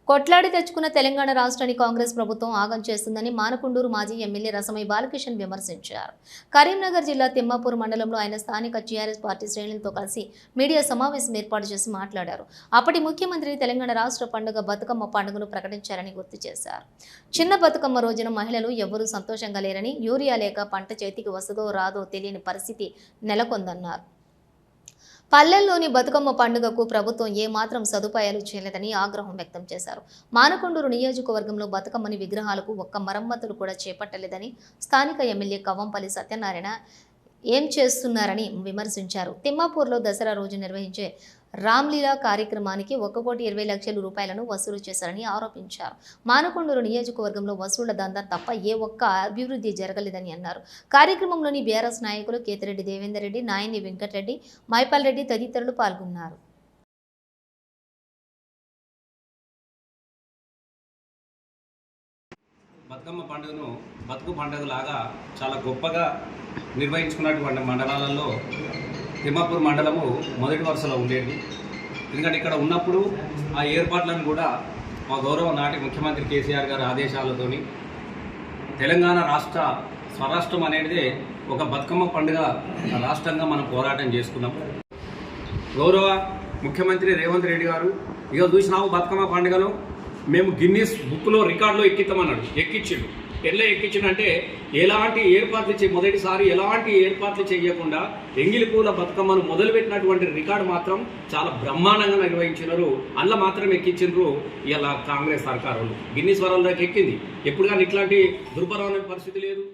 కొట్లాడి తెచ్చుకున్న తెలంగాణ రాష్ట్రాన్ని కాంగ్రెస్ ప్రభుత్వం ఆగం చేస్తుందని మానకొండూరు మాజీ ఎమ్మెల్యే రసమై బాలకిషన్ విమర్శించారు. కరీంనగర్ జిల్లా తిమ్మాపూర్ మండలంలో ఆయన స్థానిక టీఆర్ఎస్ పార్టీ శ్రేణులతో కలిసి మీడియా సమావేశం ఏర్పాటు చేసి మాట్లాడారు. అప్పటి ముఖ్యమంత్రి తెలంగాణ రాష్ట్ర పండుగ బతుకమ్మ పండుగను ప్రకటించారని గుర్తు చేశారు. చిన్న బతుకమ్మ రోజున మహిళలు ఎవ్వరూ సంతోషంగా లేరని, యూరియా లేక పంట చేతికి వస్తుందో రాదో తెలియని పరిస్థితి నెలకొందన్నారు. పల్లెల్లోని బతుకమ్మ పండుగకు ప్రభుత్వం ఏమాత్రం సదుపాయాలు చేయలేదని ఆగ్రహం వ్యక్తం చేశారు. మానకొండూరు నియోజకవర్గంలో బతుకమ్మని విగ్రహాలకు ఒక్క మరమ్మతులు కూడా చేపట్టలేదని స్థానిక ఎమ్మెల్యే కవ్వంపల్లి సత్యనారాయణ ఏం చేస్తున్నారని విమర్శించారు. తిమ్మాపూర్లో దసరా రోజు నిర్వహించే రామ్లీలా కార్యక్రమానికి 1,20,00,000 రూపాయలను వసూలు చేశారని ఆరోపించారు. మానకొండూరు నియోజకవర్గంలో వసూళ్ల దందా తప్ప ఏ ఒక్క అభివృద్ధి జరగలేదని అన్నారు. కార్యక్రమంలోని బీఆర్ఎస్ నాయకులు కేతిరెడ్డి దేవేందర్ రెడ్డి, నాయని వెంకటరెడ్డి, మైపాల్ రెడ్డి తదితరులు పాల్గొన్నారు. బతుకమ్మ పండుగను బతుకు పండుగలాగా చాలా గొప్పగా నిర్వహించుకున్నటువంటి మండలాలలో తిమ్మాపూర్ మండలము మొదటి వరుసలో ఉండేది. ఎందుకంటే ఇక్కడ ఉన్నప్పుడు ఆ ఏర్పాట్లను కూడా మా గౌరవ నాటి ముఖ్యమంత్రి కేసీఆర్ గారి ఆదేశాలతోని తెలంగాణ రాష్ట్ర స్వరాష్ట్రం అనేది ఒక బతుకమ్మ పండుగ రాష్ట్రంగా మనం పోరాటం చేసుకున్నాం. గౌరవ ముఖ్యమంత్రి రేవంత్ రెడ్డి గారు ఇక చూసినాము బతుకమ్మ పండుగను మేము గిన్నీస్ బుక్లో రికార్డులో ఎక్కిస్తామన్నాడు. ఎక్కించిండు. ఎట్లా ఎక్కించిండంటే మొదటిసారి ఎలాంటి ఏర్పాట్లు చేయకుండా ఎంగిలి పూల బతుకమ్మను మొదలుపెట్టినటువంటి రికార్డు మాత్రం చాలా బ్రహ్మాండంగా నిర్వహించినారు. అందులో మాత్రం ఎక్కించినారు ఇలా కాంగ్రెస్ సర్కారు. గిన్నీస్ వరల్డ్లోకి ఎక్కింది. ఎప్పుడు కానీ ఇట్లాంటి దుర్భరమైన పరిస్థితి లేదు.